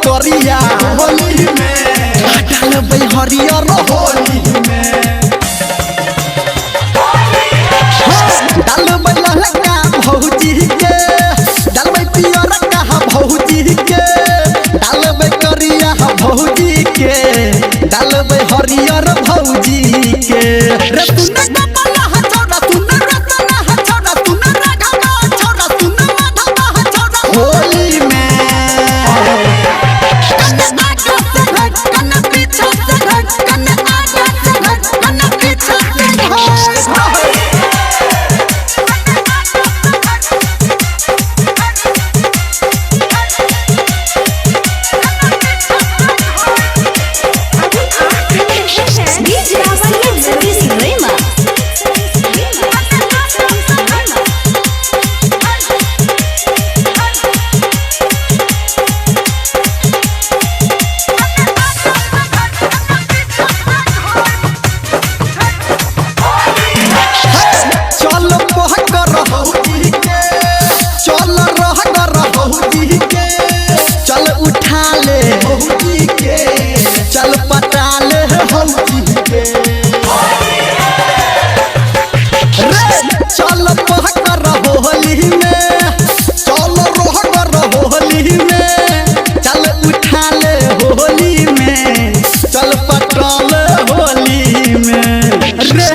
करिया होली में डालबै हरियर होली में डालबै ललका भौजी के डालबै पियर का भौजी के डालबै करिया भौजी के डालबै हरियर भौजी के रे सुन कपला छोड़ा सुन रतना छोड़ा सुन राघवा छोड़ा सुन माधवा छोड़ा होली में चल उठा ले भौजी के चल पटा ले भौजी के रे चल पहकर होली में चल रोहकर होली में चल उठा ले होली में चल पटा ले होली में रे